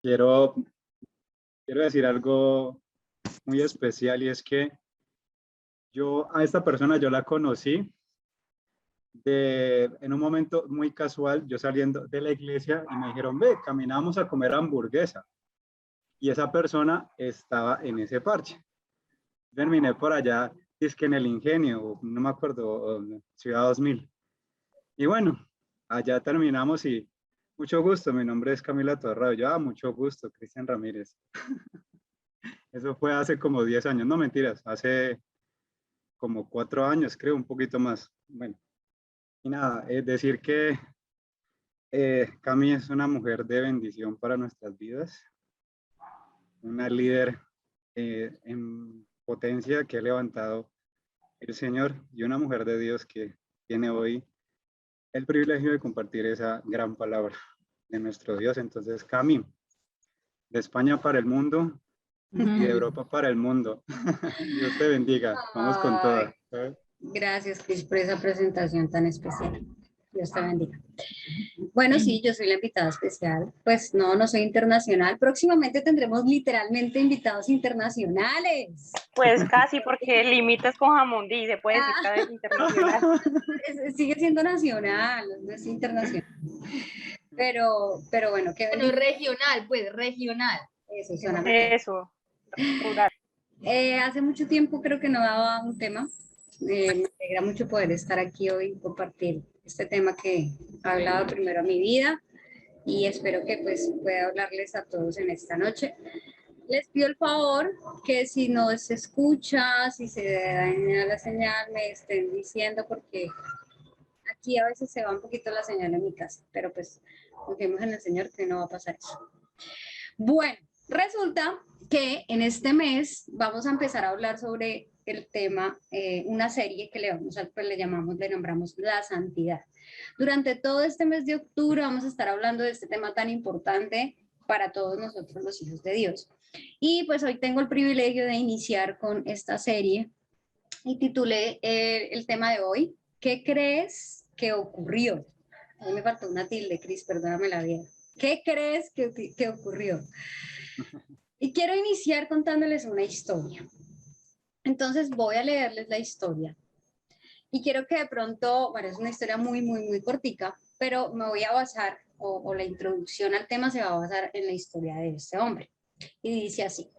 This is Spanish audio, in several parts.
quiero, quiero decir algo muy especial y es que yo a esta persona yo la conocí en un momento muy casual, yo saliendo de la iglesia y me dijeron, ve, caminamos a comer hamburguesa. Y esa persona estaba en ese parche. Terminé por allá, es que en el Ingenio, no me acuerdo, Ciudad 2000. Y bueno, allá terminamos y mucho gusto, mi nombre es Camila Torrado. Yo, mucho gusto, Cristian Ramírez. Eso fue hace como 10 años, no mentiras, hace como 4 años, creo, un poquito más. Bueno, y nada, es decir que Cami es una mujer de bendición para nuestras vidas, una líder en potencia que ha levantado el Señor y una mujer de Dios que tiene hoy el privilegio de compartir esa gran palabra de nuestro Dios. Entonces, Cami, de España para el mundo y de Europa para el mundo. Dios te bendiga. Vamos con toda. Gracias, Cris, por esa presentación tan especial. Dios te bendiga. Bueno, sí, yo soy la invitada especial. Pues no soy internacional. Próximamente tendremos literalmente invitados internacionales. Pues casi, porque limitas con Jamundí, se puede decir cada vez internacional. Sigue siendo nacional, no es internacional. Pero bueno, qué bueno, regional, pues, regional. Eso, suena mejor. Eso, rural. Hace mucho tiempo creo que no daba un tema. Me alegra mucho poder estar aquí hoy y compartir este tema que ha hablado primero a mi vida y espero que pues pueda hablarles a todos en esta noche. Les pido el favor que si no se escucha, si se daña la señal, me estén diciendo porque aquí a veces se va un poquito la señal en mi casa, pero pues confiemos en el Señor que no va a pasar eso. Bueno, resulta que en este mes vamos a empezar a hablar sobre el tema, una serie que le nombramos La Santidad. Durante todo este mes de octubre vamos a estar hablando de este tema tan importante para todos nosotros los hijos de Dios. Y pues hoy tengo el privilegio de iniciar con esta serie y titulé el tema de hoy, ¿qué crees que ocurrió? A mí me faltó una tilde, Cris, perdóname la vida. ¿Qué crees que ocurrió? Y quiero iniciar contándoles una historia. Entonces voy a leerles la historia. Y quiero que de pronto, bueno, es una historia muy, muy, muy cortica, pero me voy a basar, o la introducción al tema se va a basar en la historia de este hombre. Y dice así.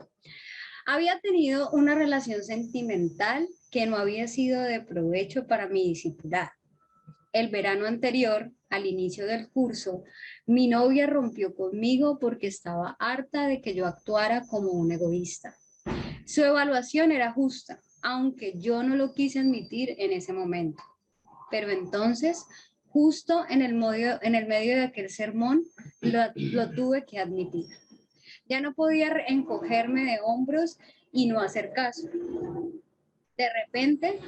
Había tenido una relación sentimental que no había sido de provecho para mi discipulado. El verano anterior, al inicio del curso, mi novia rompió conmigo porque estaba harta de que yo actuara como un egoísta. Su evaluación era justa, aunque yo no lo quise admitir en ese momento. Pero entonces, justo en el medio de aquel sermón, lo tuve que admitir. Ya no podía encogerme de hombros y no hacer caso. De repente,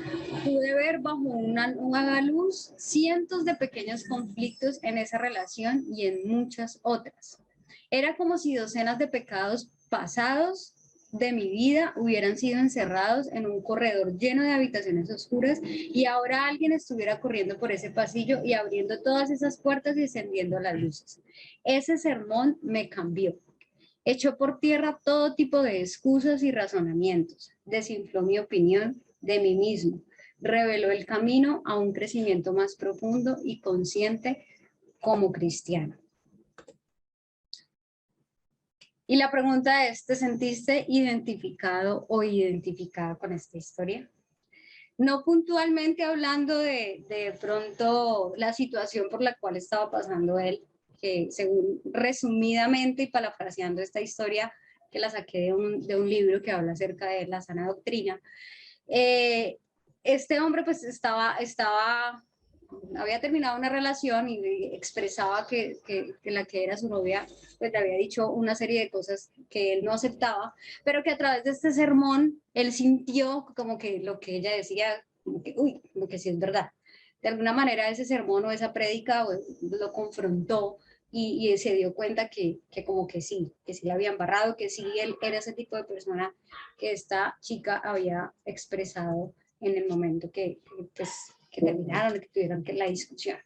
pude ver bajo una nueva luz cientos de pequeños conflictos en esa relación y en muchas otras. Era como si docenas de pecados pasados de mi vida hubieran sido encerrados en un corredor lleno de habitaciones oscuras y ahora alguien estuviera corriendo por ese pasillo y abriendo todas esas puertas y encendiendo las luces. Ese sermón me cambió. Echó por tierra todo tipo de excusas y razonamientos, desinfló mi opinión de mí mismo, reveló el camino a un crecimiento más profundo y consciente como cristiano. Y la pregunta es, ¿te sentiste identificado o identificada con esta historia? No puntualmente hablando de pronto la situación por la cual estaba pasando él, que según resumidamente y parafraseando esta historia que la saqué de un libro que habla acerca de la sana doctrina, este hombre pues había terminado una relación y expresaba que la que era su novia pues le había dicho una serie de cosas que él no aceptaba, pero que a través de este sermón él sintió como que lo que ella decía, como que sí es verdad. De alguna manera ese sermón o esa prédica lo confrontó y se dio cuenta que como que sí la había embarrado, que sí él era ese tipo de persona que esta chica había expresado en el momento que terminaron, de que tuvieron que la discusión.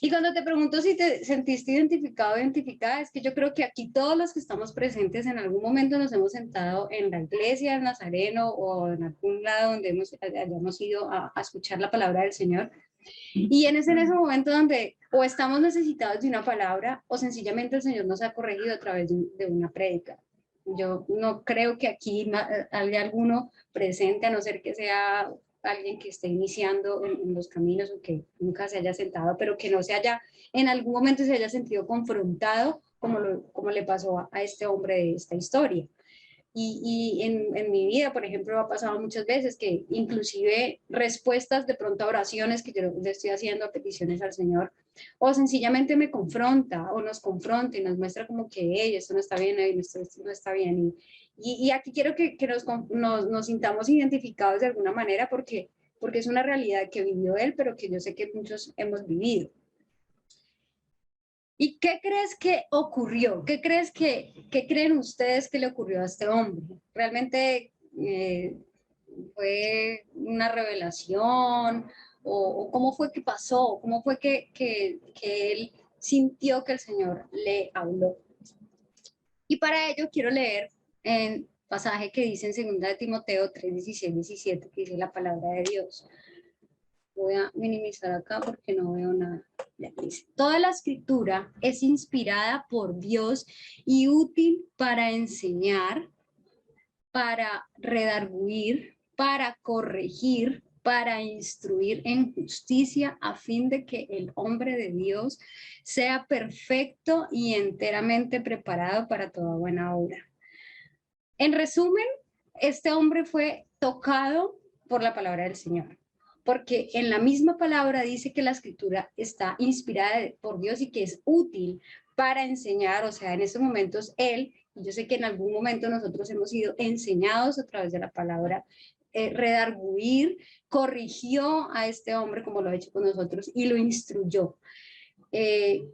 Y cuando te pregunto si te sentiste identificado o identificada, es que yo creo que aquí todos los que estamos presentes en algún momento nos hemos sentado en la iglesia, en Nazareno o en algún lado donde hayamos ido a escuchar la palabra del Señor. Y en ese momento donde o estamos necesitados de una palabra o sencillamente el Señor nos ha corregido a través de una prédica. Yo no creo que aquí haya alguno presente, a no ser que sea alguien que esté iniciando en los caminos o que nunca se haya sentado, pero que no se haya, en algún momento se haya sentido confrontado como le pasó a este hombre de esta historia. Y en mi vida, por ejemplo, ha pasado muchas veces que inclusive respuestas de pronto a oraciones que yo le estoy haciendo a peticiones al Señor, o sencillamente me confronta o nos confronta y nos muestra como que hey, esto no está bien, hey, esto no está bien. Y aquí quiero que nos sintamos identificados de alguna manera porque es una realidad que vivió él, pero que yo sé que muchos hemos vivido. ¿Y qué crees que ocurrió? ¿Qué creen ustedes que le ocurrió a este hombre? ¿Realmente fue una revelación? ¿O cómo fue que pasó? ¿Cómo fue que él sintió que el Señor le habló? Y para ello quiero leer el pasaje que dice en 2 de Timoteo 3, 16, 17, que dice la palabra de Dios. Voy a minimizar acá porque no veo nada. Dice, toda la escritura es inspirada por Dios y útil para enseñar, para redarguir, para corregir, para instruir en justicia, a fin de que el hombre de Dios sea perfecto y enteramente preparado para toda buena obra. En resumen, este hombre fue tocado por la palabra del Señor, porque en la misma palabra dice que la escritura está inspirada por Dios y que es útil para enseñar, o sea, en estos momentos él, y yo sé que en algún momento nosotros hemos sido enseñados a través de la palabra, redarguir, corrigió a este hombre como lo ha hecho con nosotros y lo instruyó.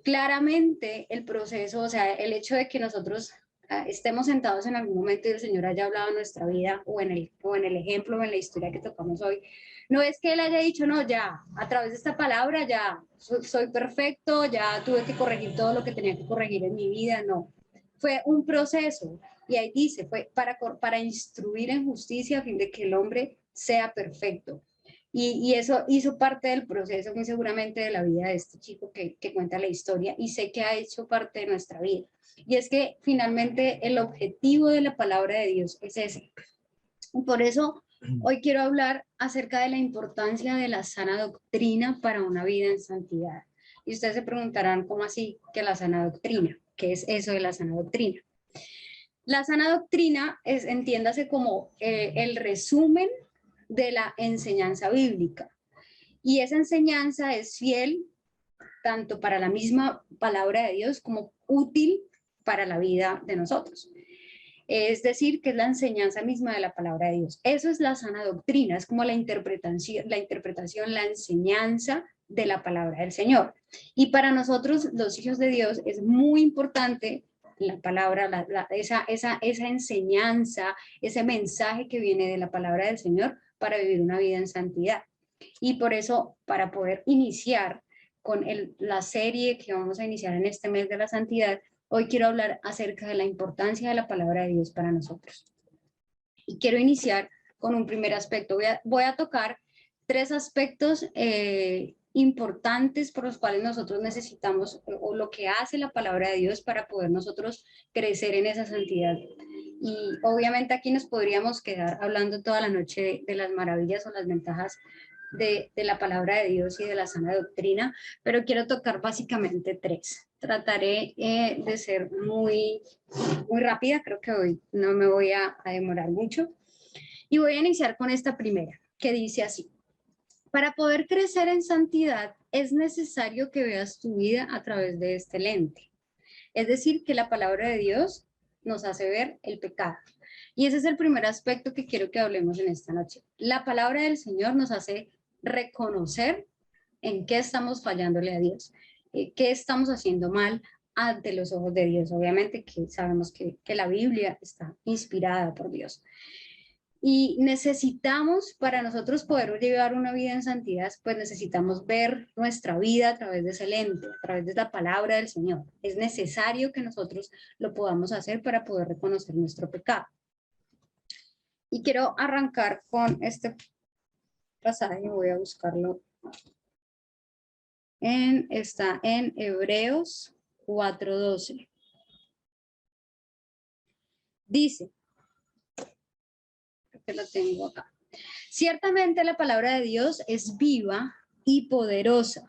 Claramente el proceso, o sea, el hecho de que nosotros estemos sentados en algún momento y el Señor haya hablado en nuestra vida o en el ejemplo o en la historia que tocamos hoy, no es que Él haya dicho, no, ya, a través de esta palabra ya soy perfecto, ya tuve que corregir todo lo que tenía que corregir en mi vida, no. Fue un proceso y ahí dice, fue para instruir en justicia a fin de que el hombre sea perfecto. Y eso hizo parte del proceso muy seguramente de la vida de este chico que cuenta la historia y sé que ha hecho parte de nuestra vida. Y es que finalmente el objetivo de la palabra de Dios es ese. Por eso hoy quiero hablar acerca de la importancia de la sana doctrina para una vida en santidad. Y ustedes se preguntarán, ¿cómo así que la sana doctrina? ¿Qué es eso de la sana doctrina? La sana doctrina es, entiéndase como el resumen de la enseñanza bíblica. Y esa enseñanza es fiel tanto para la misma palabra de Dios como útil para la vida de nosotros. Es decir, que es la enseñanza misma de la palabra de Dios. Eso es la sana doctrina, es como la interpretación, la enseñanza de la palabra del Señor. Y para nosotros, los hijos de Dios, es muy importante la palabra, esa enseñanza, ese mensaje que viene de la palabra del Señor para vivir una vida en santidad. Y por eso, para poder iniciar con la serie que vamos a iniciar en este mes de la santidad, hoy quiero hablar acerca de la importancia de la palabra de Dios para nosotros. Y quiero iniciar con un primer aspecto. Voy a tocar 3 aspectos importantes por los cuales nosotros necesitamos, o lo que hace la palabra de Dios para poder nosotros crecer en esa santidad. Y obviamente aquí nos podríamos quedar hablando toda la noche de las maravillas o las ventajas de la palabra de Dios y de la sana doctrina, pero quiero tocar básicamente 3. Trataré de ser muy rápida, creo que hoy no me voy a demorar mucho. Y voy a iniciar con esta primera, que dice así: para poder crecer en santidad es necesario que veas tu vida a través de este lente. Es decir, que la palabra de Dios nos hace ver el pecado. Y ese es el primer aspecto que quiero que hablemos en esta noche. La palabra del Señor nos hace reconocer en qué estamos fallándole a Dios, qué estamos haciendo mal ante los ojos de Dios. Obviamente que sabemos que la Biblia está inspirada por Dios. Y necesitamos, para nosotros poder llevar una vida en santidad, pues necesitamos ver nuestra vida a través de ese lente, a través de la palabra del Señor. Es necesario que nosotros lo podamos hacer para poder reconocer nuestro pecado. Y quiero arrancar con este pasaje, voy a buscarlo. Está en Hebreos 4:12. Dice, que lo tengo acá. Ciertamente la palabra de Dios es viva y poderosa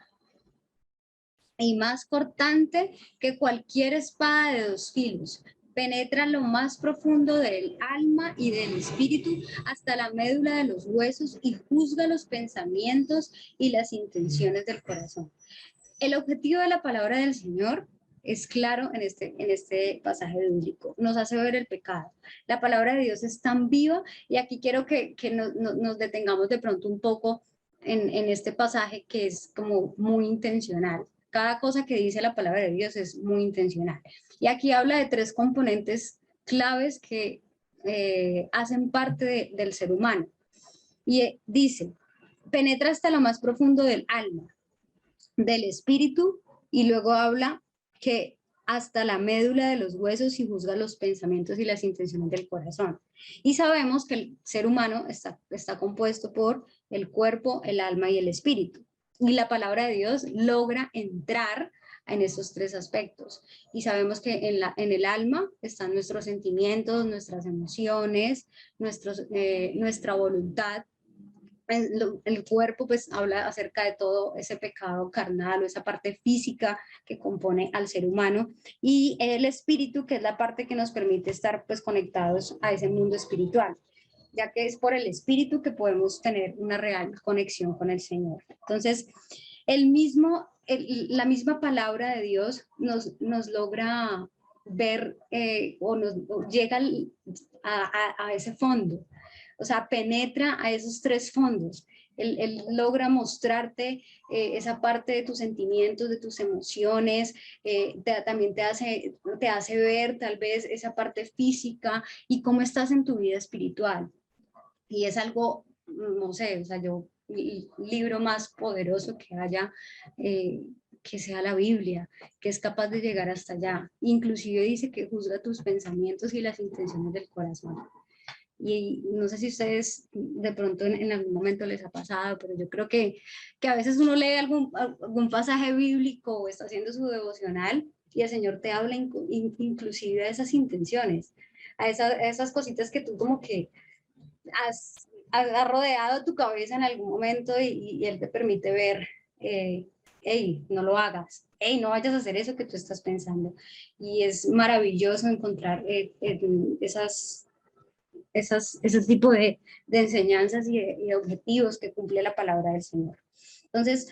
y más cortante que cualquier espada de 2 filos. Penetra lo más profundo del alma y del espíritu hasta la médula de los huesos y juzga los pensamientos y las intenciones del corazón. El objetivo de la palabra del Señor es claro en este pasaje bíblico. Nos hace ver el pecado. La palabra de Dios es tan viva y aquí quiero que nos detengamos de pronto un poco en este pasaje que es como muy intencional. Cada cosa que dice la palabra de Dios es muy intencional. Y aquí habla de 3 componentes claves que hacen parte del ser humano. Y dice, penetra hasta lo más profundo del alma, del espíritu, y luego habla que hasta la médula de los huesos y juzga los pensamientos y las intenciones del corazón. Y sabemos que el ser humano está compuesto por el cuerpo, el alma y el espíritu. Y la palabra de Dios logra entrar en esos 3 aspectos. Y sabemos que en el alma están nuestros sentimientos, nuestras emociones, nuestra voluntad. El cuerpo pues habla acerca de todo ese pecado carnal o esa parte física que compone al ser humano, y el espíritu, que es la parte que nos permite estar pues conectados a ese mundo espiritual, ya que es por el espíritu que podemos tener una real conexión con el Señor. Entonces, la misma palabra de Dios nos logra ver o llega a ese fondo. O sea, penetra a esos 3 fondos. Él logra mostrarte esa parte de tus sentimientos, de tus emociones, también te hace ver tal vez esa parte física y cómo estás en tu vida espiritual. Y es algo, no sé, o sea, el libro más poderoso que haya, que sea la Biblia, que es capaz de llegar hasta allá. Inclusive dice que juzga tus pensamientos y las intenciones del corazón. Y no sé si ustedes de pronto en algún momento les ha pasado, pero yo creo que a veces uno lee algún pasaje bíblico o está haciendo su devocional y el Señor te habla inclusive de esas intenciones, a esas cositas que tú como que has rodeado tu cabeza en algún momento y Él te permite ver, hey, no lo hagas, hey, no vayas a hacer eso que tú estás pensando. Y es maravilloso encontrar ese tipo de enseñanzas y de objetivos que cumple la palabra del Señor. Entonces,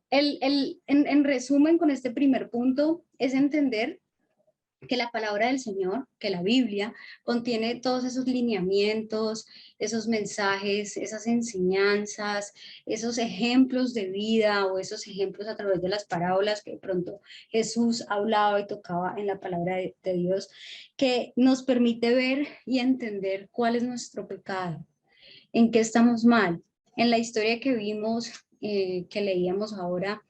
en resumen, con este primer punto, es entender que la palabra del Señor, que la Biblia, contiene todos esos lineamientos, esos mensajes, esas enseñanzas, esos ejemplos de vida o esos ejemplos a través de las parábolas que de pronto Jesús hablaba y tocaba en la palabra de Dios, que nos permite ver y entender cuál es nuestro pecado, en qué estamos mal. En la historia que vimos, que leíamos ahora,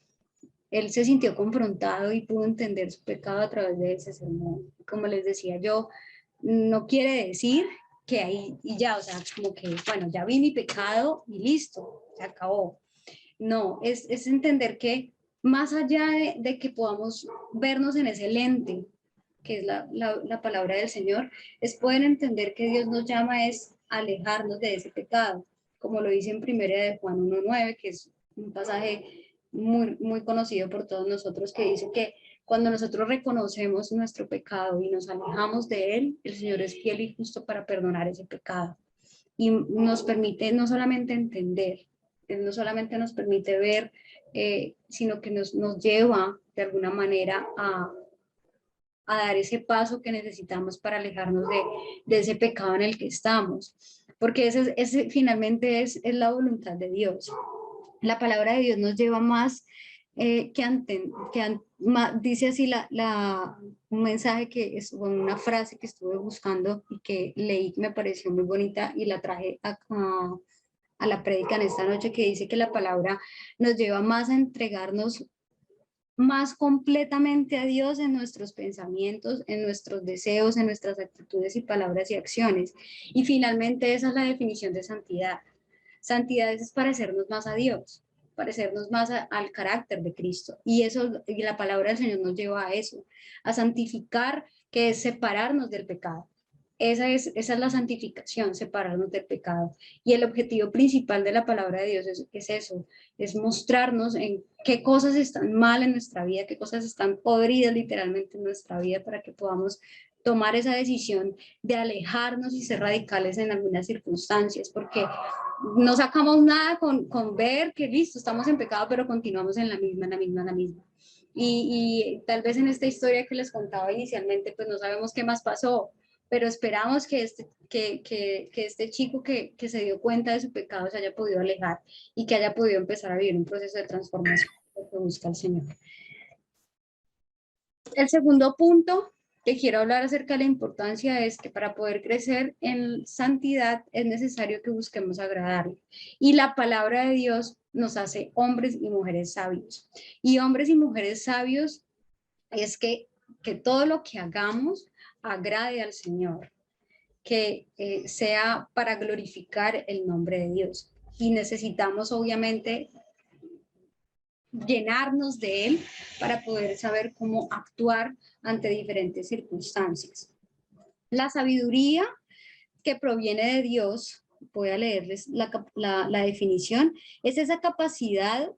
él se sintió confrontado y pudo entender su pecado a través de ese sermón. Como les decía yo, no quiere decir que ahí y ya, o sea, como que, bueno, ya vi mi pecado y listo, se acabó. No, es entender que más allá de que podamos vernos en ese lente, que es la palabra del Señor, es poder entender que Dios nos llama es alejarnos de ese pecado, como lo dice en 1 de Juan 1:9, que es un pasaje muy, muy conocido por todos nosotros, que dice que cuando nosotros reconocemos nuestro pecado y nos alejamos de él, el Señor es fiel y justo para perdonar ese pecado. Y nos permite no solamente entender, él no solamente nos permite ver, sino que nos lleva de alguna manera a dar ese paso que necesitamos para alejarnos de ese pecado en el que estamos. Porque ese finalmente es la voluntad de Dios. La palabra de Dios nos lleva más dice así un mensaje que es una frase que estuve buscando y que leí que me pareció muy bonita y la traje a la prédica en esta noche, que dice que la palabra nos lleva más a entregarnos más completamente a Dios en nuestros pensamientos, en nuestros deseos, en nuestras actitudes y palabras y acciones. Y finalmente esa es la definición de santidad. Santidad es parecernos más a Dios, parecernos más al carácter de Cristo. Y eso, y la palabra del Señor nos lleva a eso, a santificar, que es separarnos del pecado. Esa es la santificación, separarnos del pecado. Y el objetivo principal de la palabra de Dios es eso, es mostrarnos en qué cosas están mal en nuestra vida, qué cosas están podridas literalmente en nuestra vida, para que podamos tomar esa decisión de alejarnos y ser radicales en algunas circunstancias, porque no sacamos nada con ver que listo, estamos en pecado, pero continuamos en la misma. Y tal vez en esta historia que les contaba inicialmente, pues no sabemos qué más pasó, pero esperamos que este chico que se dio cuenta de su pecado se haya podido alejar y que haya podido empezar a vivir un proceso de transformación que busca el Señor. El segundo punto que quiero hablar acerca de la importancia es que para poder crecer en santidad es necesario que busquemos agradarle. Y la palabra de Dios nos hace hombres y mujeres sabios. Y hombres y mujeres sabios es que todo lo que hagamos agrade al Señor, que sea para glorificar el nombre de Dios. Y necesitamos obviamente llenarnos de él para poder saber cómo actuar ante diferentes circunstancias. La sabiduría que proviene de Dios, voy a leerles la definición, es esa capacidad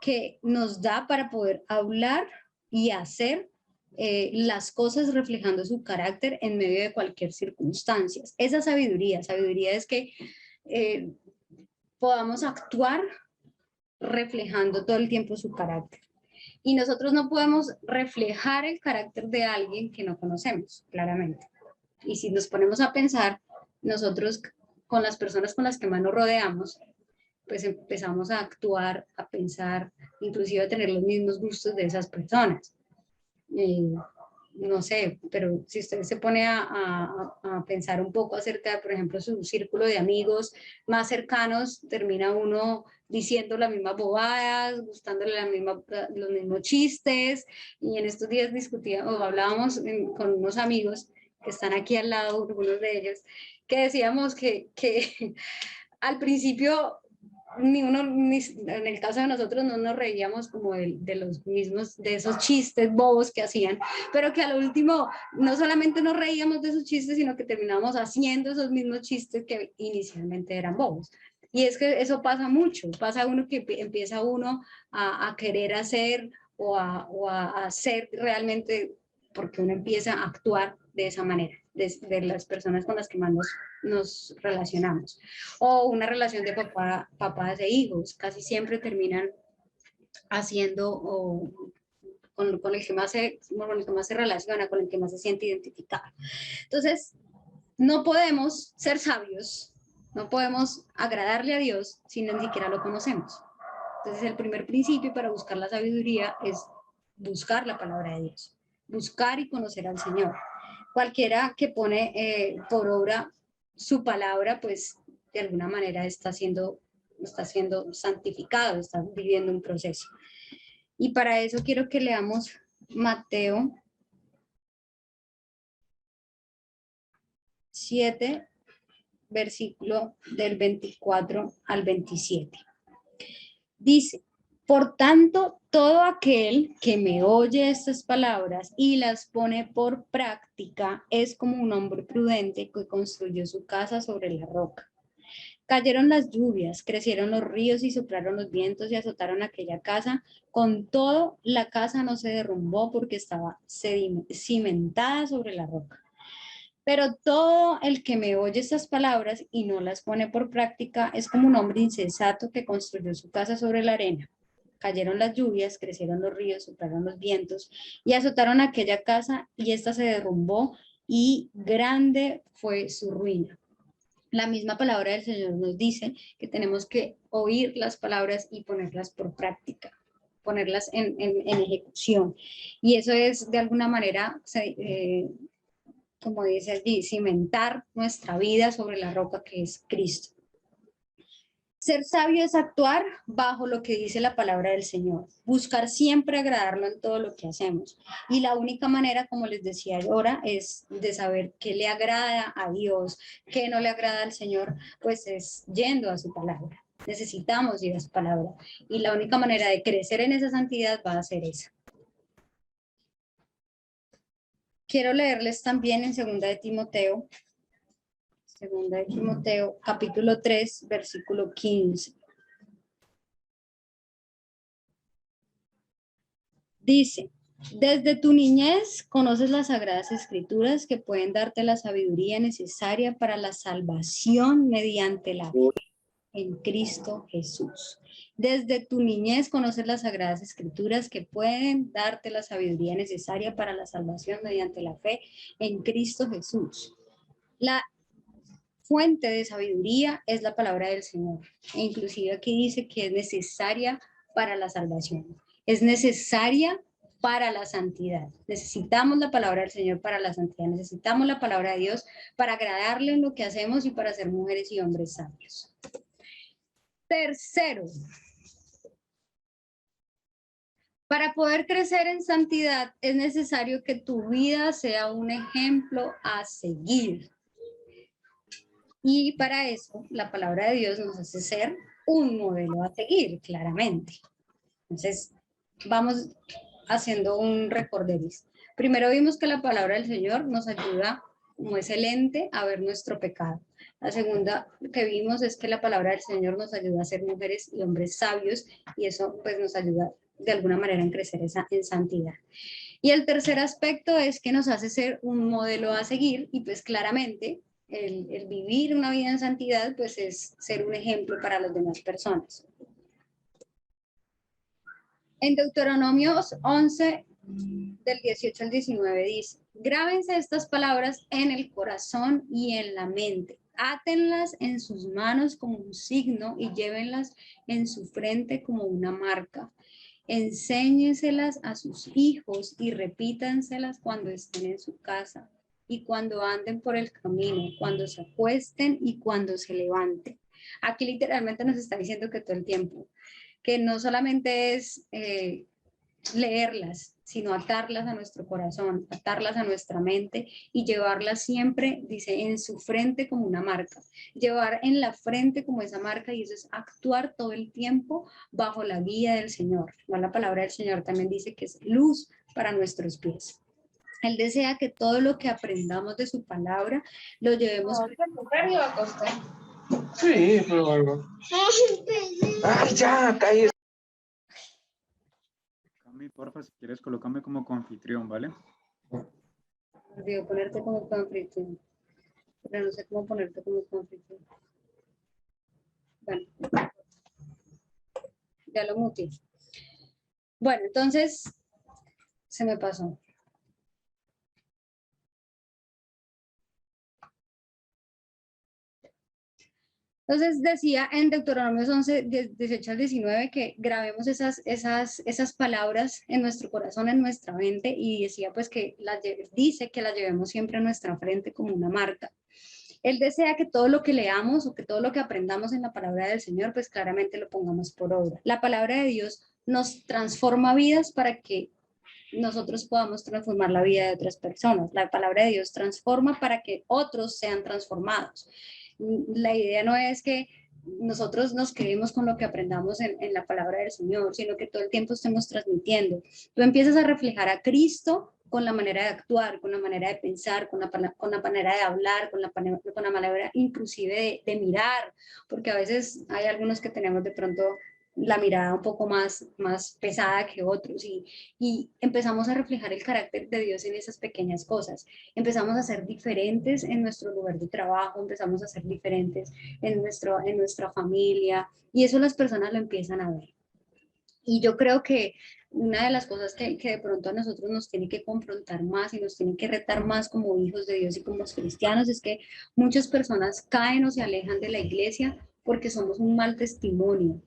que nos da para poder hablar y hacer las cosas reflejando su carácter en medio de cualquier circunstancia. Esa sabiduría es que podamos actuar reflejando todo el tiempo su carácter. Y nosotros no podemos reflejar el carácter de alguien que no conocemos, claramente. Y si nos ponemos a pensar, nosotros con las personas con las que más nos rodeamos, pues empezamos a actuar, a pensar, inclusive a tener los mismos gustos de esas personas. No sé, pero si usted se pone a pensar un poco acerca de, por ejemplo, su círculo de amigos más cercanos, termina uno diciendo las mismas bobadas, gustándole los mismos chistes, y en estos días discutíamos o hablábamos con unos amigos que están aquí al lado, algunos de ellos, que decíamos que al principio en el caso de nosotros no nos reíamos como de los mismos, de esos chistes bobos que hacían, pero que al último no solamente nos reíamos de esos chistes, sino que terminamos haciendo esos mismos chistes que inicialmente eran bobos. Y es que eso pasa mucho, pasa uno que empieza uno a querer hacer o a hacer realmente, porque uno empieza a actuar de esa manera, de las personas con las que más nos relacionamos. O una relación de papás e hijos, casi siempre terminan haciendo con el que más se relaciona, con el que más se siente identificado. Entonces, no podemos ser sabios, no podemos agradarle a Dios si ni siquiera lo conocemos. Entonces, el primer principio para buscar la sabiduría es buscar la palabra de Dios, buscar y conocer al Señor. Cualquiera que pone por obra su palabra, pues de alguna manera está siendo santificado, está viviendo un proceso. Y para eso quiero que leamos Mateo 7, versículo del 24 al 27. Dice: por tanto, todo aquel que me oye estas palabras y las pone por práctica es como un hombre prudente que construyó su casa sobre la roca. Cayeron las lluvias, crecieron los ríos y soplaron los vientos y azotaron aquella casa. Con todo, la casa no se derrumbó porque estaba cimentada sobre la roca. Pero todo el que me oye estas palabras y no las pone por práctica es como un hombre insensato que construyó su casa sobre la arena. Cayeron las lluvias, crecieron los ríos, soplaron los vientos y azotaron aquella casa y ésta se derrumbó y grande fue su ruina. La misma palabra del Señor nos dice que tenemos que oír las palabras y ponerlas por práctica. ponerlas en ejecución. Y eso es de alguna manera, como dice allí, cimentar nuestra vida sobre la roca que es Cristo. Ser sabio es actuar bajo lo que dice la palabra del Señor, buscar siempre agradarlo en todo lo que hacemos. Y la única manera, como les decía ahora, es de saber qué le agrada a Dios, qué no le agrada al Señor, pues es yendo a su palabra. Necesitamos ir a su palabra. Y la única manera de crecer en esa santidad va a ser esa. Quiero leerles también en 2 de Timoteo, capítulo 3, versículo 15. Dice, desde tu niñez conoces las sagradas escrituras que pueden darte la sabiduría necesaria para la salvación mediante la fe en Cristo Jesús. Desde tu niñez conoces las sagradas escrituras que pueden darte la sabiduría necesaria para la salvación mediante la fe en Cristo Jesús. La fuente de sabiduría es la palabra del Señor. E inclusive aquí dice que es necesaria para la salvación. Es necesaria para la santidad. Necesitamos la palabra del Señor para la santidad. Necesitamos la palabra de Dios para agradarle en lo que hacemos y para ser mujeres y hombres sabios. Tercero, para poder crecer en santidad es necesario que tu vida sea un ejemplo a seguir. Y para eso la palabra de Dios nos hace ser un modelo a seguir, claramente. Entonces, vamos haciendo un recorderis. Primero vimos que la palabra del Señor nos ayuda como excelente a ver nuestro pecado. La segunda que vimos es que la palabra del Señor nos ayuda a ser mujeres y hombres sabios y eso pues nos ayuda de alguna manera en crecer en santidad. Y el tercer aspecto es que nos hace ser un modelo a seguir y pues claramente el vivir una vida en santidad pues es ser un ejemplo para las demás personas. En Deuteronomios 11, del 18 al 19 dice, grábense estas palabras en el corazón y en la mente, átenlas en sus manos como un signo y llévenlas en su frente como una marca. Enséñenselas a sus hijos y repítanselas cuando estén en su casa y cuando anden por el camino, cuando se acuesten y cuando se levanten. Aquí literalmente nos está diciendo que todo el tiempo, que no solamente es leerlas, sino atarlas a nuestro corazón, atarlas a nuestra mente y llevarlas siempre, dice, en su frente como una marca. Llevar en la frente como esa marca y eso es actuar todo el tiempo bajo la guía del Señor. La palabra del Señor también dice que es luz para nuestros pies. Él desea que todo lo que aprendamos de su palabra lo llevemos a costa. Sí, pero algo. ¡Ay, ya! ¡Cállese! Cami, porfa, si quieres, colócame como coanfitrión, ¿vale? Olvidó ponerte como coanfitrión. Pero no sé cómo ponerte como coanfitrión. Bueno, ya lo muteé. Bueno, entonces, se me pasó. Entonces decía en Deuteronomio 11, 18 al 19 que grabemos esas palabras en nuestro corazón, en nuestra mente y decía pues que dice que las llevemos siempre a nuestra frente como una marca. Él desea que todo lo que leamos o que todo lo que aprendamos en la palabra del Señor pues claramente lo pongamos por obra. La palabra de Dios nos transforma vidas para que nosotros podamos transformar la vida de otras personas. La palabra de Dios transforma para que otros sean transformados. La idea no es que nosotros nos quedemos con lo que aprendamos en la palabra del Señor, sino que todo el tiempo estemos transmitiendo. Tú empiezas a reflejar a Cristo con la manera de actuar, con la manera de pensar, con la manera de hablar, con la manera inclusive de mirar, porque a veces hay algunos que tenemos de pronto la mirada un poco más pesada que otros y empezamos a reflejar el carácter de Dios en esas pequeñas cosas. Empezamos a ser diferentes en nuestro lugar de trabajo, empezamos a ser diferentes en nuestra familia y eso las personas lo empiezan a ver. Y yo creo que una de las cosas que de pronto a nosotros nos tiene que confrontar más y nos tiene que retar más como hijos de Dios y como cristianos es que muchas personas caen o se alejan de la iglesia porque somos un mal testimonio.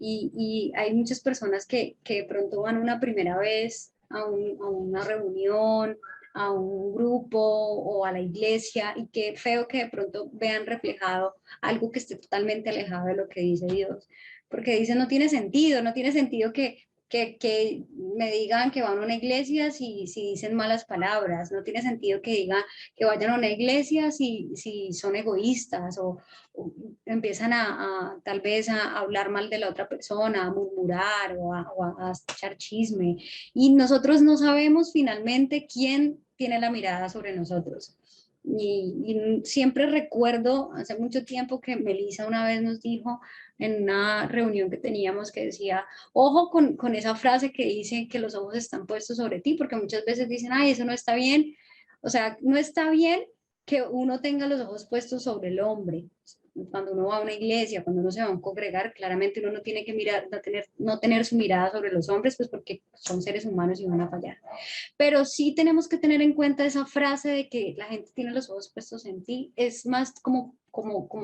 y hay muchas personas que de pronto van una primera vez a una reunión, a un grupo o a la iglesia, y qué feo que de pronto vean reflejado algo que esté totalmente alejado de lo que dice Dios. Porque dice, no tiene sentido que me digan que van a una iglesia si dicen malas palabras, no tiene sentido que digan que vayan a una iglesia si son egoístas o empiezan tal vez a hablar mal de la otra persona, a murmurar o a echar chisme. Y nosotros no sabemos finalmente quién tiene la mirada sobre nosotros. Y siempre recuerdo, hace mucho tiempo, que Melissa una vez nos dijo en una reunión que teníamos, que decía, ojo con esa frase que dice que los ojos están puestos sobre ti, porque muchas veces dicen, ay, eso no está bien. O sea, no está bien que uno tenga los ojos puestos sobre el hombre. Cuando uno va a una iglesia, cuando uno se va a un congregar, claramente uno no tiene que mirar, no tener su mirada sobre los hombres, pues porque son seres humanos y van a fallar. Pero sí tenemos que tener en cuenta esa frase de que la gente tiene los ojos puestos en ti. Es más como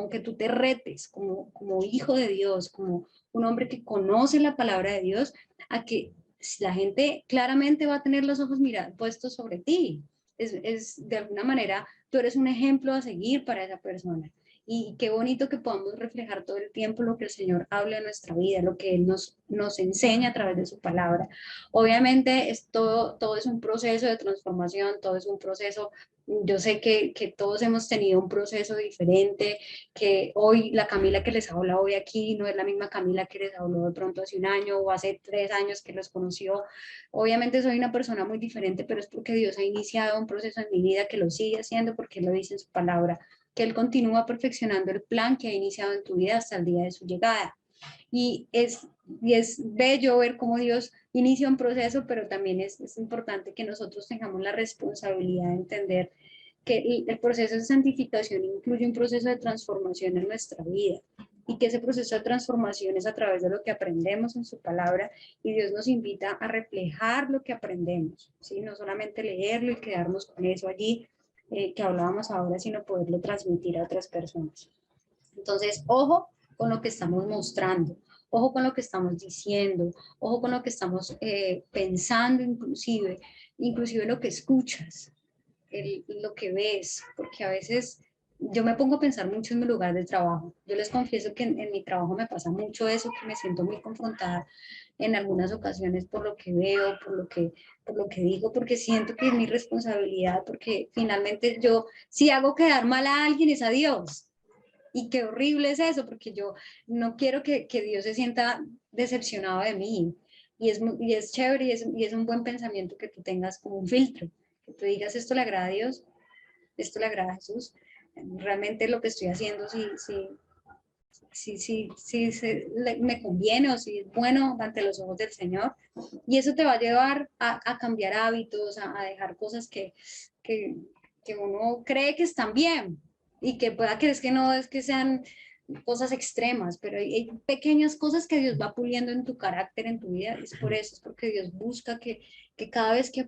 que tú te retes, como hijo de Dios, como un hombre que conoce la palabra de Dios, a que la gente claramente va a tener los ojos puestos sobre ti. De alguna manera, tú eres un ejemplo a seguir para esa persona. Y qué bonito que podamos reflejar todo el tiempo lo que el Señor habla en nuestra vida, lo que Él nos enseña a través de su palabra. Obviamente todo es un proceso de transformación, todo es un proceso. Yo sé que todos hemos tenido un proceso diferente, que hoy la Camila que les habla hoy aquí no es la misma Camila que les habló de pronto hace un año o hace 3 años que los conoció. Obviamente soy una persona muy diferente, pero es porque Dios ha iniciado un proceso en mi vida que lo sigue haciendo, porque Él lo dice en su palabra, que Él continúa perfeccionando el plan que ha iniciado en tu vida hasta el día de su llegada. Y es bello ver cómo Dios inicia un proceso, pero también es importante que nosotros tengamos la responsabilidad de entender que el proceso de santificación incluye un proceso de transformación en nuestra vida y que ese proceso de transformación es a través de lo que aprendemos en su palabra, y Dios nos invita a reflejar lo que aprendemos, ¿sí? No solamente leerlo y quedarnos con eso allí que hablábamos ahora, sino poderlo transmitir a otras personas. Entonces, ojo con lo que estamos mostrando, ojo con lo que estamos diciendo, ojo con lo que estamos pensando, inclusive lo que escuchas, lo que ves, porque a veces yo me pongo a pensar mucho en mi lugar de trabajo. Yo les confieso que en mi trabajo me pasa mucho eso, que me siento muy confrontada en algunas ocasiones por lo que veo, por lo que digo, porque siento que es mi responsabilidad, porque finalmente yo, si hago quedar mal a alguien, es a Dios. Y qué horrible es eso, porque yo no quiero que Dios se sienta decepcionado de mí. Y es chévere y es un buen pensamiento que tú tengas como un filtro, que tú digas, esto le agrada a Dios, esto le agrada a Jesús, realmente lo que estoy haciendo me conviene o si es bueno ante los ojos del Señor. Y eso te va a llevar a cambiar hábitos, a dejar cosas que, que uno cree que están bien y que pueda creer que no es que sean cosas extremas, pero hay pequeñas cosas que Dios va puliendo en tu carácter, en tu vida. Es por eso, es porque Dios busca que cada vez que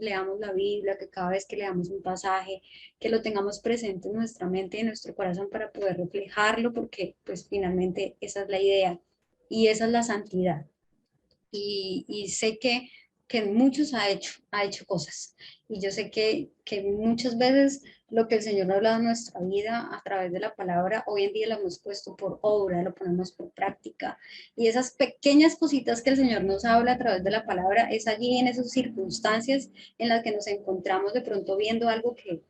leamos la Biblia, que cada vez que leamos un pasaje, que lo tengamos presente en nuestra mente y en nuestro corazón para poder reflejarlo, porque pues finalmente esa es la idea y esa es la santidad. Y sé que en muchos ha hecho cosas. Y yo sé que muchas veces lo que el Señor ha hablado en nuestra vida a través de la palabra, hoy en día lo hemos puesto por obra, lo ponemos por práctica. Y esas pequeñas cositas que el Señor nos habla a través de la palabra, es allí en esas circunstancias en las que nos encontramos de pronto viendo algo que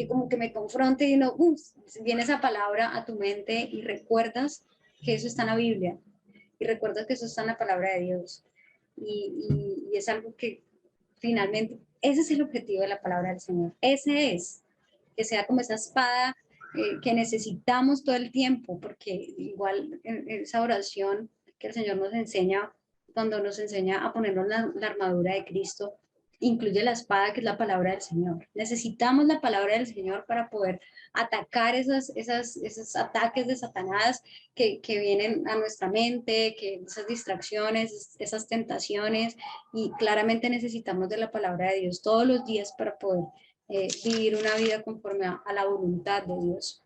como que me confronte y no, viene esa palabra a tu mente y recuerdas que eso está en la Biblia y recuerdas que eso está en la palabra de Dios. Y es algo que finalmente, ese es el objetivo de la palabra del Señor. Ese es, que sea como esa espada que necesitamos todo el tiempo, porque igual en esa oración que el Señor nos enseña, cuando nos enseña a ponernos la armadura de Cristo, incluye la espada que es la palabra del Señor. Necesitamos la palabra del Señor para poder atacar esos ataques de Satanás que vienen a nuestra mente, que esas distracciones, esas tentaciones, y claramente necesitamos de la palabra de Dios todos los días para poder vivir una vida conforme a la voluntad de Dios.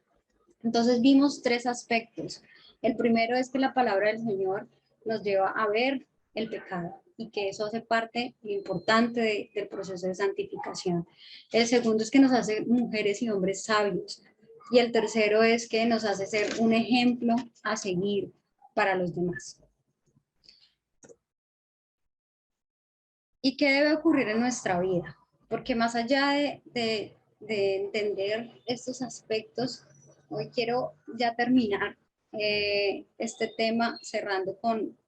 Entonces vimos 3 aspectos. El primero es que la palabra del Señor nos lleva a ver el pecado y que eso hace parte importante del proceso de santificación. El segundo es que nos hace mujeres y hombres sabios. Y el tercero es que nos hace ser un ejemplo a seguir para los demás. ¿Y qué debe ocurrir en nuestra vida? Porque más allá de entender estos aspectos, hoy quiero ya terminar este tema cerrando con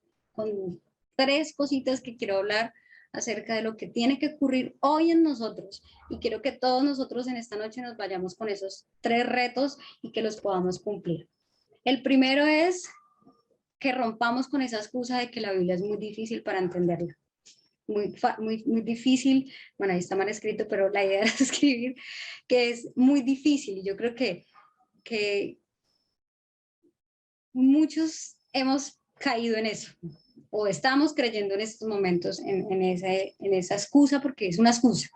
3 cositas que quiero hablar acerca de lo que tiene que ocurrir hoy en nosotros. Y quiero que todos nosotros en esta noche nos vayamos con esos 3 retos y que los podamos cumplir. El primero es que rompamos con esa excusa de que la Biblia es muy difícil para entenderla. Muy difícil, bueno, ahí está mal escrito, pero la idea es escribir que es muy difícil, y yo creo que muchos hemos caído en eso, o estamos creyendo en estos momentos en esa excusa, porque es una excusa.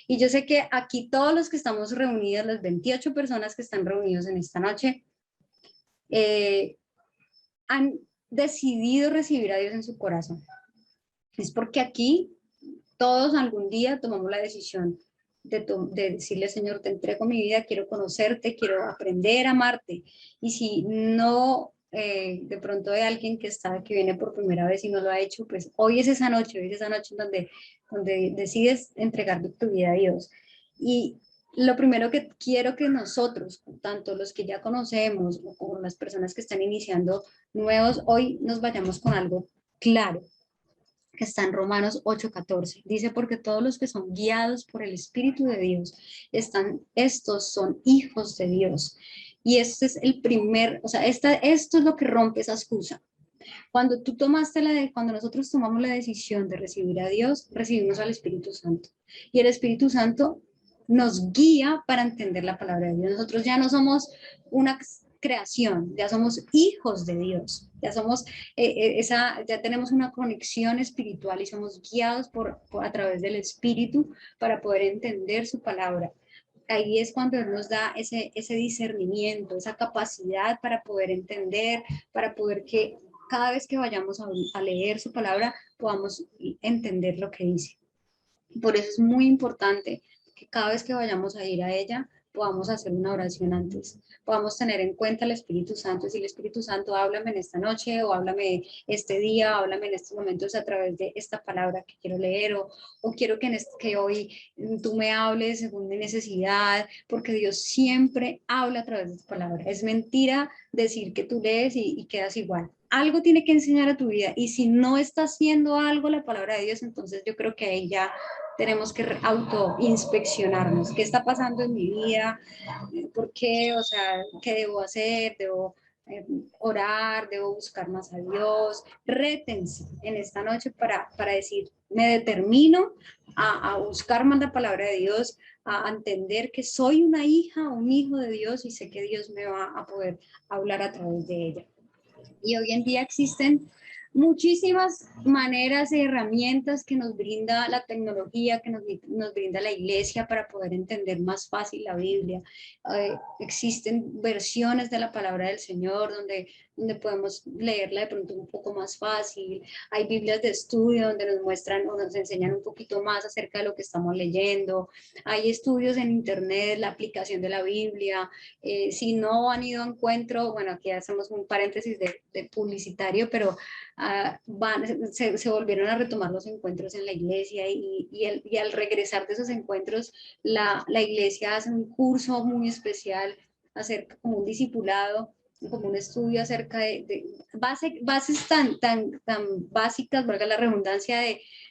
Y yo sé que aquí todos los que estamos reunidos, las 28 personas que están reunidos en esta noche, han decidido recibir a Dios en su corazón. Es porque aquí todos algún día tomamos la decisión de decirle, Señor, te entrego mi vida, quiero conocerte, quiero aprender a amarte. Y si no, de pronto hay alguien que viene por primera vez y no lo ha hecho, pues hoy es esa noche donde decides entregar tu vida a Dios. Y lo primero que quiero que nosotros, tanto los que ya conocemos como las personas que están iniciando nuevos, hoy nos vayamos con algo claro, que está en Romanos 8:14. Dice, porque todos los que son guiados por el Espíritu de Dios, estos son hijos de Dios. Y este es el primer, o sea, esto es lo que rompe esa excusa. Cuando nosotros tomamos la decisión de recibir a Dios, recibimos al Espíritu Santo. Y el Espíritu Santo nos guía para entender la palabra de Dios. Nosotros ya no somos una creación, ya somos hijos de Dios, ya tenemos una conexión espiritual y somos guiados a través del Espíritu para poder entender su palabra. Ahí es cuando Él nos da ese discernimiento, esa capacidad para poder entender, para poder que cada vez que vayamos a leer su palabra podamos entender lo que dice. Por eso es muy importante que cada vez que vayamos a ir a ella podamos hacer una oración antes, podamos tener en cuenta el Espíritu Santo, decirle, Espíritu Santo, háblame en esta noche, o háblame este día, háblame en estos momentos a través de esta palabra que quiero leer, o quiero que hoy tú me hables según mi necesidad, porque Dios siempre habla a través de tu palabra. Es mentira decir que tú lees y quedas igual. Algo tiene que enseñar a tu vida, y si no está haciendo algo la palabra de Dios, entonces yo creo que ahí ya tenemos que autoinspeccionarnos. ¿Qué está pasando en mi vida? ¿Por qué? O sea, ¿qué debo hacer? ¿Debo orar? ¿Debo buscar más a Dios? Rétense en esta noche para decir, me determino a buscar más la palabra de Dios, a entender que soy una hija, un hijo de Dios, y sé que Dios me va a poder hablar a través de ella. Y hoy en día existen muchísimas maneras y herramientas que nos brinda la tecnología, que nos brinda la iglesia para poder entender más fácil la Biblia. Existen versiones de la palabra del Señor donde podemos leerla de pronto un poco más fácil. Hay Biblias de estudio donde nos muestran o nos enseñan un poquito más acerca de lo que estamos leyendo. Hay estudios en internet, la aplicación de la Biblia. Si no han ido a encuentro, bueno, aquí hacemos un paréntesis de publicitario, pero se volvieron a retomar los encuentros en la iglesia, y al regresar de esos encuentros, la iglesia hace un curso muy especial acerca, como un discipulado, como un estudio acerca de bases tan básicas, valga la redundancia,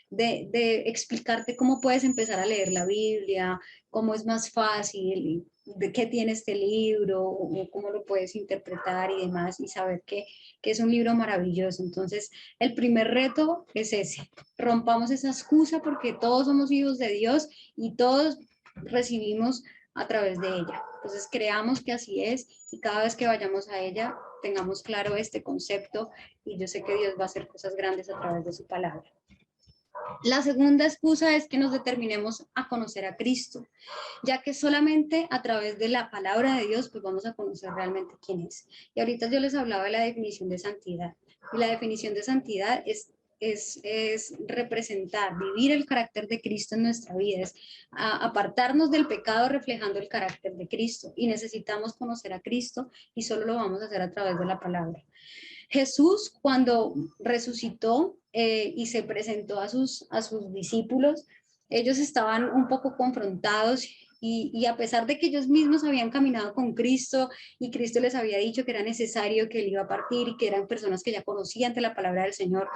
de explicarte cómo puedes empezar a leer la Biblia, cómo es más fácil, de qué tiene este libro, o cómo lo puedes interpretar y demás, y saber que es un libro maravilloso. Entonces, el primer reto es ese: rompamos esa excusa, porque todos somos hijos de Dios y todos recibimos a través de ella. Entonces, creamos que así es, y cada vez que vayamos a ella tengamos claro este concepto, y yo sé que Dios va a hacer cosas grandes a través de su palabra. La segunda excusa es que nos determinemos a conocer a Cristo, ya que solamente a través de la palabra de Dios pues vamos a conocer realmente quién es. Y ahorita yo les hablaba de la definición de santidad. Y la definición de santidad es representar, vivir el carácter de Cristo en nuestra vida, es apartarnos del pecado reflejando el carácter de Cristo. Y necesitamos conocer a Cristo y solo lo vamos a hacer a través de la palabra. Jesús, cuando resucitó y se presentó a sus discípulos, ellos estaban un poco confrontados y a pesar de que ellos mismos habían caminado con Cristo y Cristo les había dicho que era necesario que él iba a partir y que eran personas que ya conocían de la palabra del Señor,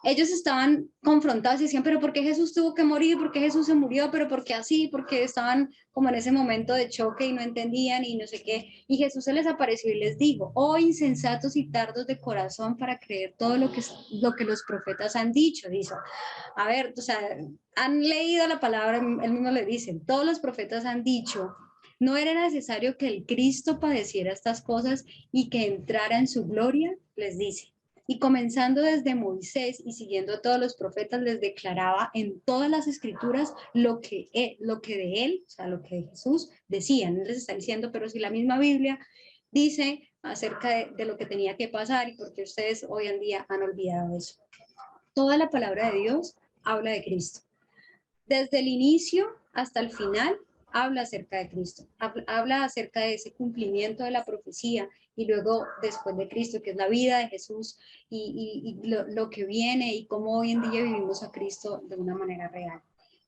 ellos estaban confrontados y decían, pero ¿por qué Jesús tuvo que morir? ¿Por qué Jesús se murió? ¿Pero por qué así? Porque estaban como en ese momento de choque y no entendían y no sé qué. Y Jesús se les apareció y les dijo, oh insensatos y tardos de corazón para creer todo lo que los profetas han dicho. Dice, a ver, o sea, han leído la palabra, él mismo le dicen, todos los profetas han dicho, no era necesario que el Cristo padeciera estas cosas y que entrara en su gloria, les dice. Y comenzando desde Moisés y siguiendo a todos los profetas, les declaraba en todas las escrituras lo que de él, o sea, lo que de Jesús decían. Él les está diciendo, pero si la misma Biblia dice acerca de lo que tenía que pasar y porque ustedes hoy en día han olvidado eso. Toda la palabra de Dios habla de Cristo. Desde el inicio hasta el final habla acerca de Cristo, habla acerca de ese cumplimiento de la profecía y luego después de Cristo, que es la vida de Jesús y lo que viene y cómo hoy en día vivimos a Cristo de una manera real.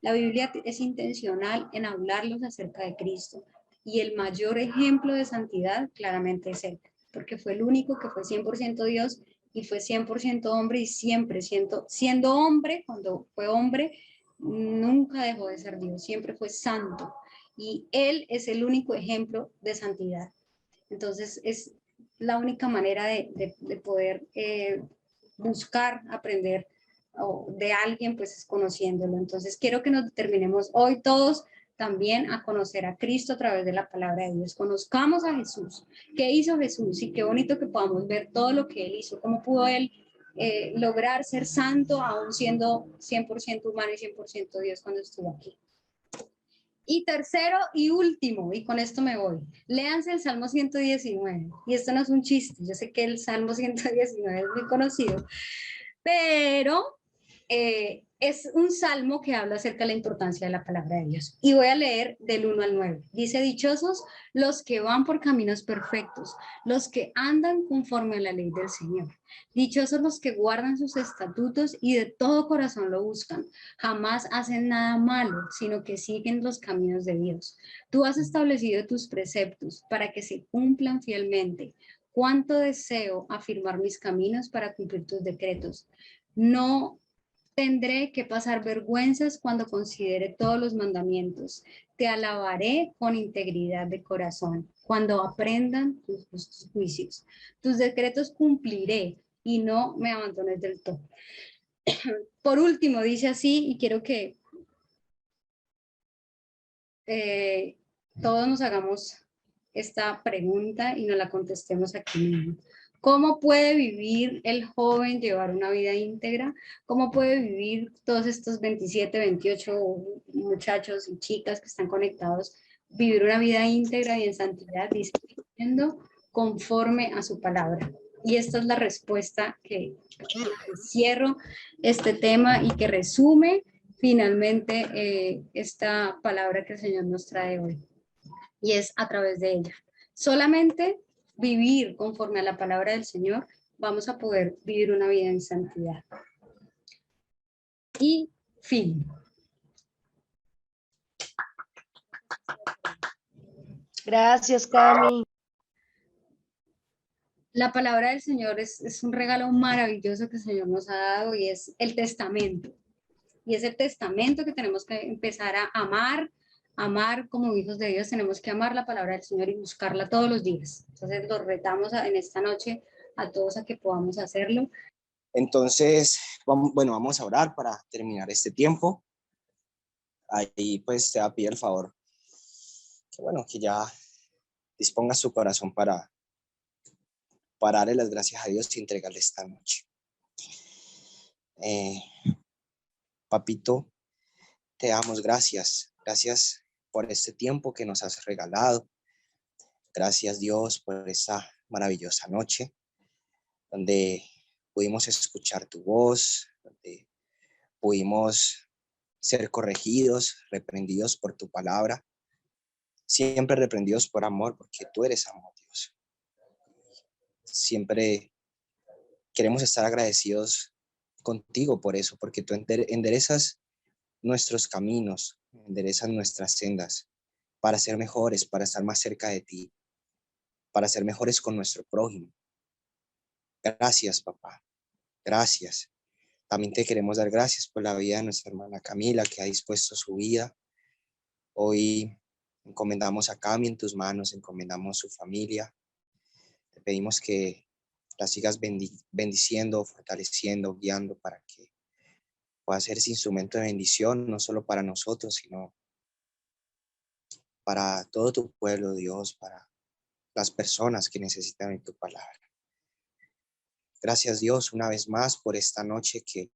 La Biblia es intencional en hablarlos acerca de Cristo y el mayor ejemplo de santidad claramente es Él, porque fue el único que fue 100% Dios y fue 100% hombre y siempre siendo hombre, cuando fue hombre, nunca dejó de ser Dios, siempre fue santo y Él es el único ejemplo de santidad. Entonces es la única manera de poder buscar, aprender de alguien, pues es conociéndolo. Entonces quiero que nos determinemos hoy todos también a conocer a Cristo a través de la palabra de Dios. Conozcamos a Jesús, qué hizo Jesús y qué bonito que podamos ver todo lo que Él hizo, cómo pudo Él lograr ser santo aún siendo 100% humano y 100% Dios cuando estuvo aquí. Y tercero y último, y con esto me voy, léanse el Salmo 119, y esto no es un chiste, yo sé que el Salmo 119 es muy conocido, pero es un salmo que habla acerca de la importancia de la palabra de Dios. Y voy a leer del 1 al 9. Dice, dichosos los que van por caminos perfectos, los que andan conforme a la ley del Señor. Dichosos los que guardan sus estatutos y de todo corazón lo buscan. Jamás hacen nada malo, sino que siguen los caminos de Dios. Tú has establecido tus preceptos para que se cumplan fielmente. Cuánto deseo afirmar mis caminos para cumplir tus decretos. No tendré que pasar vergüenzas cuando considere todos los mandamientos. Te alabaré con integridad de corazón cuando aprendan tus justos juicios. Tus decretos cumpliré y no me abandones del todo. Por último, dice así, y quiero que todos nos hagamos esta pregunta y nos la contestemos aquí mismo. ¿Cómo puede vivir el joven llevar una vida íntegra? ¿Cómo puede vivir todos estos 27, 28 muchachos y chicas que están conectados, vivir una vida íntegra y en santidad, diciendo conforme a su palabra? Y esta es la respuesta que cierro este tema y que resume finalmente esta palabra que el Señor nos trae hoy. Y es a través de ella. Solamente vivir conforme a la palabra del Señor, vamos a poder vivir una vida en santidad. Y fin. Gracias, Cami. La palabra del Señor es un regalo maravilloso que el Señor nos ha dado y es el testamento. Y es el testamento que tenemos que empezar a amar como hijos de Dios, tenemos que amar la palabra del Señor y buscarla todos los días. Entonces los retamos en esta noche a todos a que podamos hacerlo. Entonces, vamos a orar para terminar este tiempo. Ahí pues te va a pedir el favor que ya disponga su corazón para darle las gracias a Dios y entregarle esta noche. Papito, te damos gracias. Gracias por este tiempo que nos has regalado. Gracias, Dios, por esa maravillosa noche donde pudimos escuchar tu voz, donde pudimos ser corregidos, reprendidos por tu palabra, siempre reprendidos por amor, porque tú eres amor, Dios. Siempre queremos estar agradecidos contigo por eso, porque tú enderezas nuestros caminos, enderezas nuestras sendas para ser mejores, para estar más cerca de ti, para ser mejores con nuestro prójimo. Gracias, papá. Gracias. También te queremos dar gracias por la vida de nuestra hermana Camila, que ha dispuesto su vida. Hoy encomendamos a Cami en tus manos, encomendamos su familia. Te pedimos que la sigas bendiciendo, fortaleciendo, guiando para que pueda ser ese instrumento de bendición, no solo para nosotros, sino para todo tu pueblo, Dios, para las personas que necesitan de tu palabra. Gracias, Dios, una vez más por esta noche que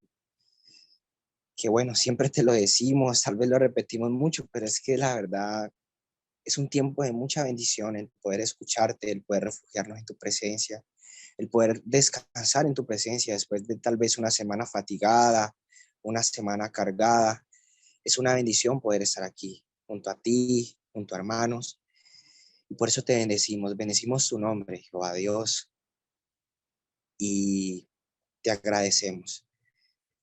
bueno, siempre te lo decimos, tal vez lo repetimos mucho, pero es que la verdad es un tiempo de mucha bendición el poder escucharte, el poder refugiarnos en tu presencia, el poder descansar en tu presencia después de tal vez una semana fatigada, una semana cargada. Es una bendición poder estar aquí junto a ti, junto a hermanos. Y por eso te bendecimos tu nombre, Jehová Dios, y te agradecemos.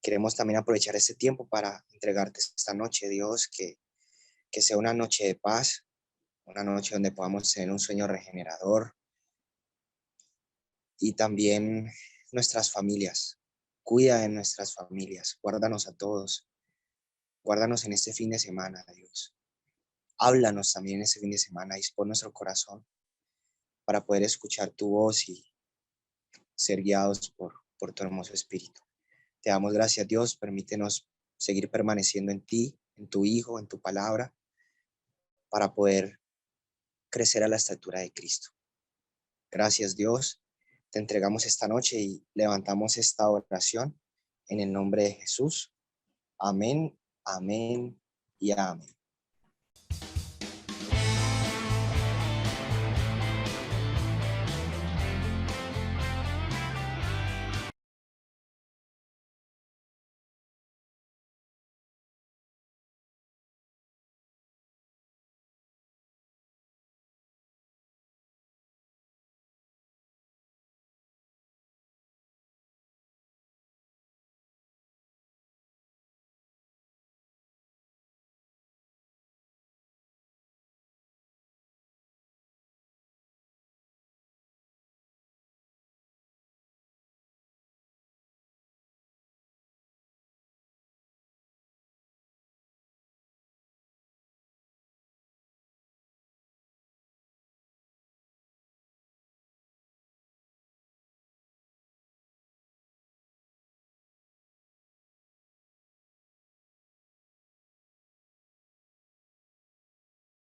Queremos también aprovechar este tiempo para entregarte esta noche, Dios, que sea una noche de paz, una noche donde podamos tener un sueño regenerador y también nuestras familias. Cuida de nuestras familias, guárdanos a todos, guárdanos en este fin de semana, Dios. Háblanos también en este fin de semana, dispón nuestro corazón para poder escuchar tu voz y ser guiados por tu hermoso espíritu. Te damos gracias, Dios, permítenos seguir permaneciendo en ti, en tu Hijo, en tu palabra, para poder crecer a la estatura de Cristo. Gracias, Dios. Te entregamos esta noche y levantamos esta oración en el nombre de Jesús. Amén, amén y amén.